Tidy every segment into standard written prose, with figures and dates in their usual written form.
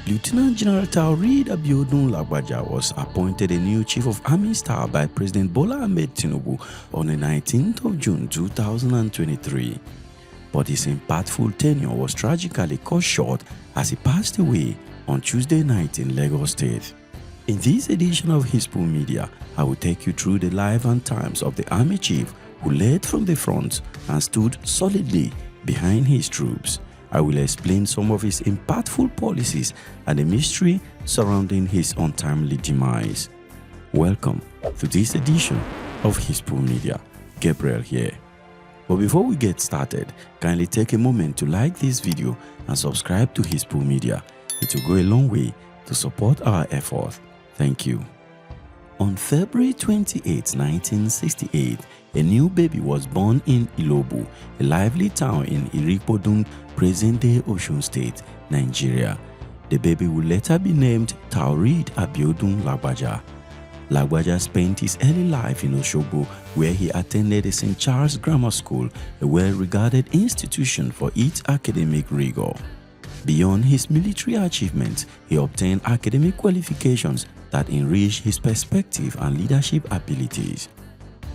Lieutenant General Taoreed Abiodun Lagbaja was appointed a new Chief of Army Staff by President Bola Tinubu on the 19th of June 2023. But his impactful tenure was tragically cut short as he passed away on Tuesday night in Lagos State. In this edition of Hispu Media, I will take you through the life and times of the Army Chief who led from the front and stood solidly behind his troops. I will explain some of his impactful policies and the mystery surrounding his untimely demise. Welcome to this edition of Hispu Media. Gabriel here. But before we get started, kindly take a moment to like this video and subscribe to Hispu Media. It will go a long way to support our effort. Thank you. On February 28, 1968, a new baby was born in Ilobu, a lively town in Iripodun, present-day Osun State, Nigeria. The baby would later be named Taoreed Abiodun Lagbaja. Lagbaja spent his early life in Osogbo, where he attended the St. Charles Grammar School, a well-regarded institution for its academic rigor. Beyond his military achievements, he obtained academic qualifications that enriched his perspective and leadership abilities.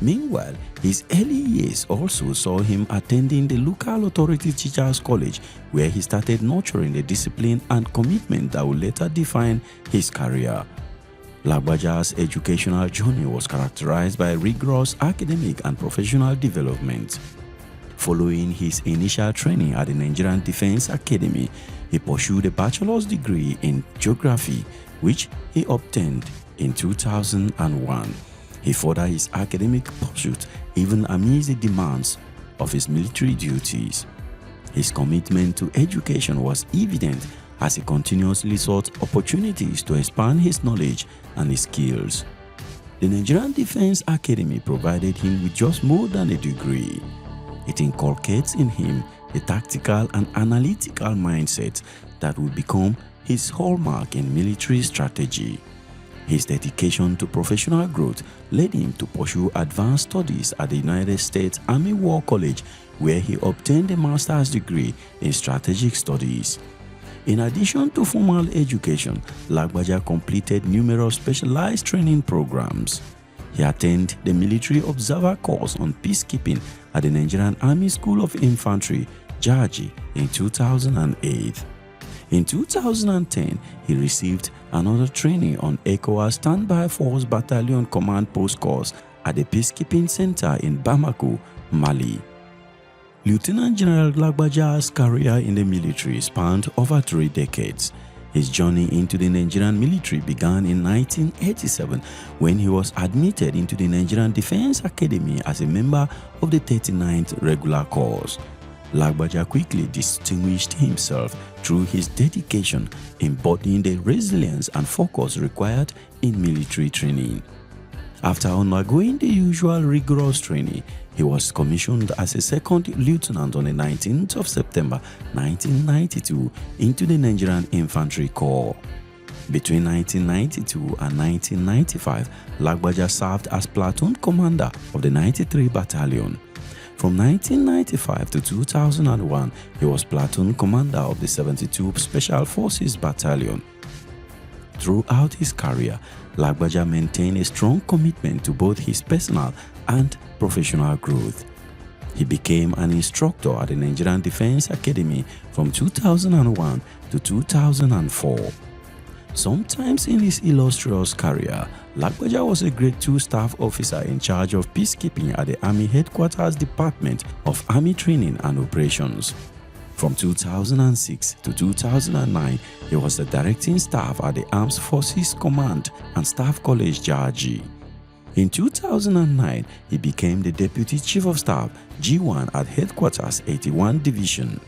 Meanwhile, his early years also saw him attending the local authority teachers college, where he started nurturing the discipline and commitment that would later define his career. Lagbaja's educational journey was characterized by rigorous academic and professional development. Following his initial training at the Nigerian Defense Academy, he pursued a bachelor's degree in geography, which he obtained in 2001. He furthered his academic pursuit even amidst the demands of his military duties. His commitment to education was evident as he continuously sought opportunities to expand his knowledge and his skills. The Nigerian Defense Academy provided him with just more than a degree. It inculcates in him a tactical and analytical mindset that would become his hallmark in military strategy. His dedication to professional growth led him to pursue advanced studies at the United States Army War College, where he obtained a master's degree in strategic studies. In addition to formal education, Lagbaja completed numerous specialized training programs. He attended the Military Observer course on peacekeeping at the Nigerian Army School of Infantry, Jaji, in 2008. In 2010, he received another training on COAS Standby Force Battalion Command Post course at the Peacekeeping Center in Bamako, Mali. Lieutenant General Lagbaja's career in the military spanned over 3 decades. His journey into the Nigerian military began in 1987 when he was admitted into the Nigerian Defense Academy as a member of the 39th Regular Corps. Lagbaja quickly distinguished himself through his dedication, embodying the resilience and focus required in military training. After undergoing the usual rigorous training, he was commissioned as a second lieutenant on the 19th of September 1992 into the Nigerian Infantry Corps. Between 1992 and 1995, Lagbaja served as platoon commander of the 93 Battalion. From 1995 to 2001, he was platoon commander of the 72 Special Forces Battalion. Throughout his career, Lagbaja maintained a strong commitment to both his personal and professional growth. He became an instructor at the Nigerian Defense Academy from 2001 to 2004. Sometimes in his illustrious career, Lagbaja was a Grade 2 staff officer in charge of peacekeeping at the Army Headquarters Department of Army Training and Operations. From 2006 to 2009, he was the directing staff at the Armed Forces Command and Staff College, Jaji. In 2009, he became the Deputy Chief of Staff, G1 at Headquarters 81 Division.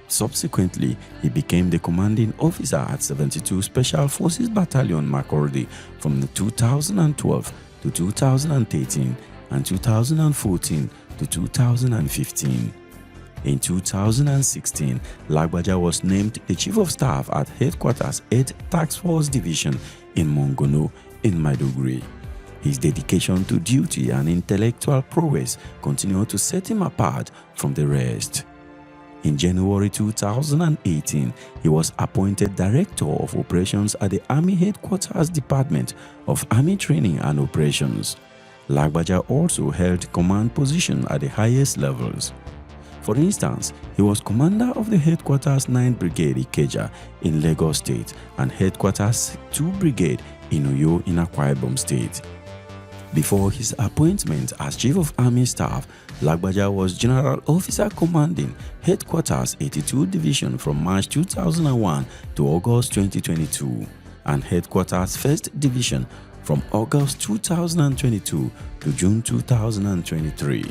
Subsequently, he became the commanding officer at 72 Special Forces Battalion Makurdi from 2012 to 2013 and 2014 to 2015. In 2016, Lagbaja was named the Chief of Staff at Headquarters 8th Task Force Division in Mongono in Maiduguri. His dedication to duty and intellectual prowess continued to set him apart from the rest. In January 2018, he was appointed Director of Operations at the Army Headquarters Department of Army Training and Operations. Lagbaja also held command positions at the highest levels. For instance, he was commander of the Headquarters 9th Brigade Ikeja in Lagos State and Headquarters 2 Brigade in Uyo in Akwa Ibom State. Before his appointment as Chief of Army Staff, Lagbaja was General Officer commanding Headquarters 82 Division from March 2001 to August 2022 and Headquarters 1st Division from August 2022 to June 2023.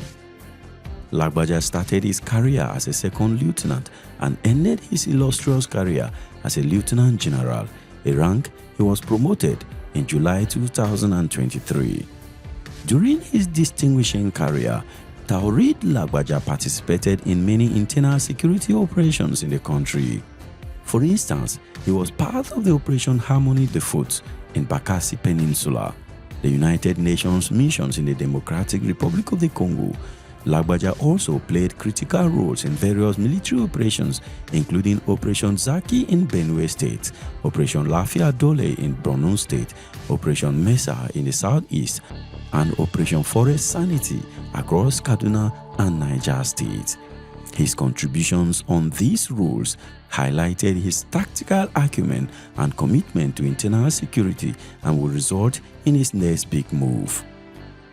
Lagbaja started his career as a second lieutenant and ended his illustrious career as a lieutenant general, a rank he was promoted in July 2023. During his distinguishing career, Taoreed Lagbaja participated in many internal security operations in the country. For instance, he was part of the Operation Harmony Default in Bakassi Peninsula, the United Nations missions in the Democratic Republic of the Congo. Lagbaja also played critical roles in various military operations, including Operation Zaki in Benue State, Operation Lafia Dole in Borno State, Operation Mesa in the southeast, and Operation Forest Sanity across Kaduna and Niger State. His contributions on these roles highlighted his tactical acumen and commitment to internal security and will result in his next big move.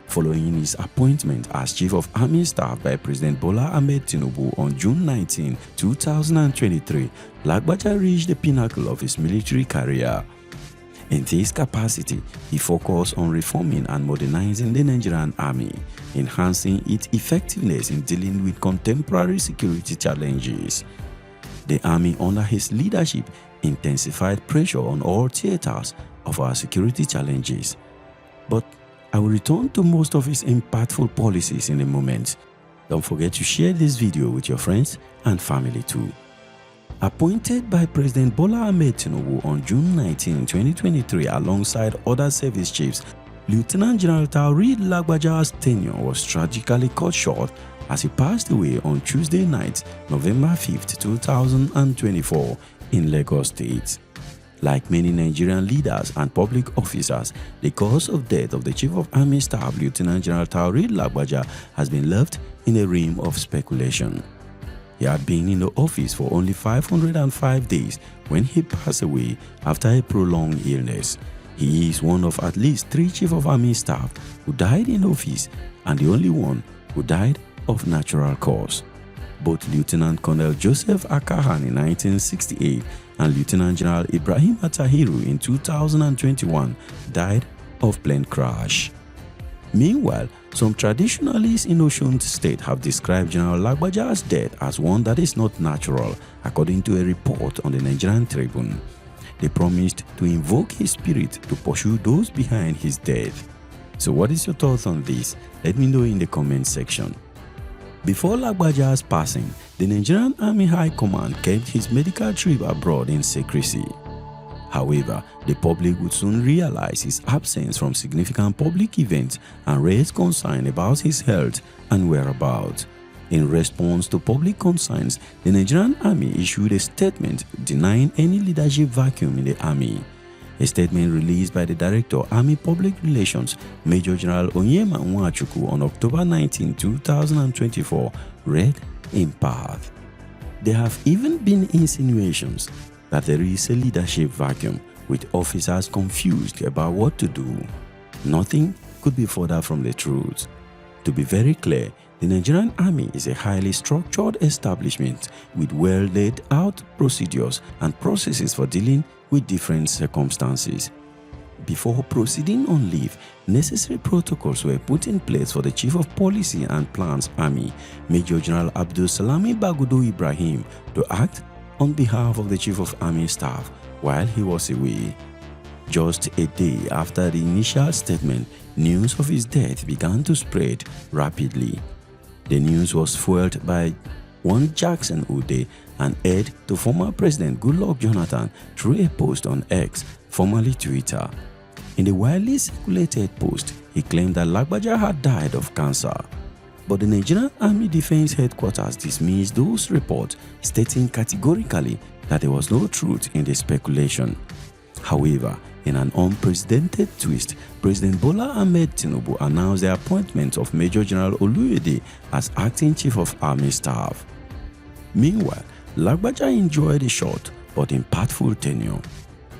Following his appointment as Chief of Army Staff by President Bola Tinubu on June 19, 2023, Lagbaja reached the pinnacle of his military career. In this capacity, he focused on reforming and modernizing the Nigerian Army, enhancing its effectiveness in dealing with contemporary security challenges. The Army, under his leadership, intensified pressure on all theaters of our security challenges. But I will return to most of his impactful policies in a moment. Don't forget to share this video with your friends and family too. Appointed by President Bola Tinubu on June 19, 2023 alongside other service chiefs, Lieutenant General Taoreed Lagbaja's tenure was tragically cut short as he passed away on Tuesday night, November 5, 2024 in Lagos State. Like many Nigerian leaders and public officers, the cause of death of the Chief of Army Staff, Lieutenant General Taoreed Lagbaja, has been left in a realm of speculation. He had been in the office for only 505 days when he passed away after a prolonged illness. He is one of at least 3 Chief of Army Staff who died in office and the only one who died of natural cause. Both Lieutenant Colonel Joseph Akahan in 1968 and Lieutenant General Ibrahim Atahiru in 2021 died of plane crash. Meanwhile, some traditionalists in Osun State have described General Lagbaja's death as one that is not natural, according to a report on the Nigerian Tribune. They promised to invoke his spirit to pursue those behind his death. So what is your thoughts on this? Let me know in the comment section. Before Lagbaja's passing, the Nigerian Army High Command kept his medical trip abroad in secrecy. However, the public would soon realize his absence from significant public events and raise concern about his health and whereabouts. In response to public concerns, the Nigerian Army issued a statement denying any leadership vacuum in the Army. A statement released by the Director, Army Public Relations, Major General Onyema Nwachukwu on October 19, 2024, read in part, "There have even been insinuations that there is a leadership vacuum, with officers confused about what to do. Nothing could be further from the truth. To be very clear, the Nigerian Army is a highly structured establishment with well-laid out procedures and processes for dealing with different circumstances. Before proceeding on leave, necessary protocols were put in place for the Chief of Policy and Plans Army, Major General Abdul Salami Bagudo Ibrahim, to act on behalf of the Chief of Army Staff while he was away. Just a day after the initial statement, news of his death began to spread rapidly. The news was fueled by one Jackson Ude, an aide to former President Goodluck Jonathan, through a post on X, formerly Twitter. In the widely circulated post, he claimed that Lagbaja had died of cancer. But the Nigerian Army Defense Headquarters dismissed those reports, stating categorically that there was no truth in the speculation. However, in an unprecedented twist, President Bola Tinubu announced the appointment of Major General Oluyede as acting Chief of Army Staff. Meanwhile, Lagbaja enjoyed a short but impactful tenure.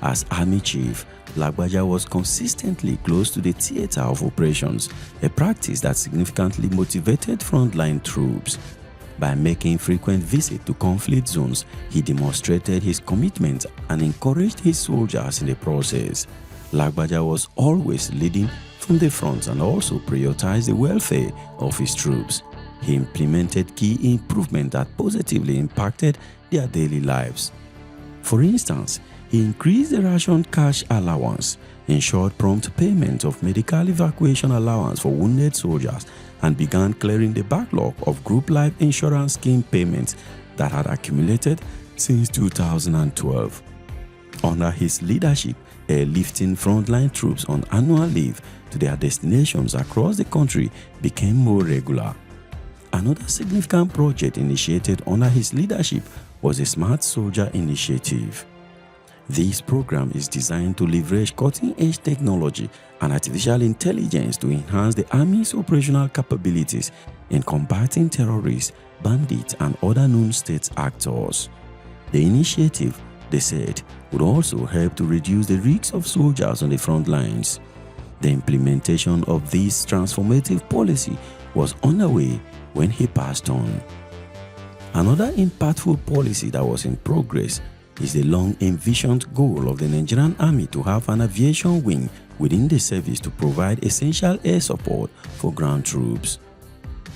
As Army Chief, Lagbaja was consistently close to the theater of operations, a practice that significantly motivated frontline troops. By making frequent visits to conflict zones, he demonstrated his commitment and encouraged his soldiers in the process. Lagbaja was always leading from the front and also prioritized the welfare of his troops. He implemented key improvements that positively impacted their daily lives. For instance, he increased the ration cash allowance, ensured prompt payment of medical evacuation allowance for wounded soldiers, and began clearing the backlog of group life insurance scheme payments that had accumulated since 2012. Under his leadership, airlifting frontline troops on annual leave to their destinations across the country became more regular. Another significant project initiated under his leadership was the Smart Soldier Initiative. This program is designed to leverage cutting-edge technology and artificial intelligence to enhance the Army's operational capabilities in combating terrorists, bandits, and other known state actors. The initiative, they said, would also help to reduce the risks of soldiers on the front lines. The implementation of this transformative policy was underway when he passed on. Another impactful policy that was in progress is the long-envisioned goal of the Nigerian Army to have an aviation wing within the service to provide essential air support for ground troops.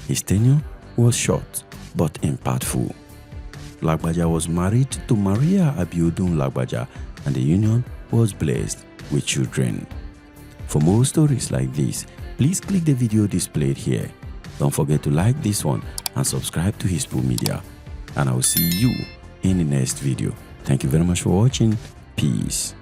His tenure was short but impactful. Lagbaja was married to Maria Abiodun Lagbaja and the union was blessed with children. For more stories like this, please click the video displayed here. Don't forget to like this one and subscribe to Hispo Media. And I will see you in the next video. Thank you very much for watching. Peace.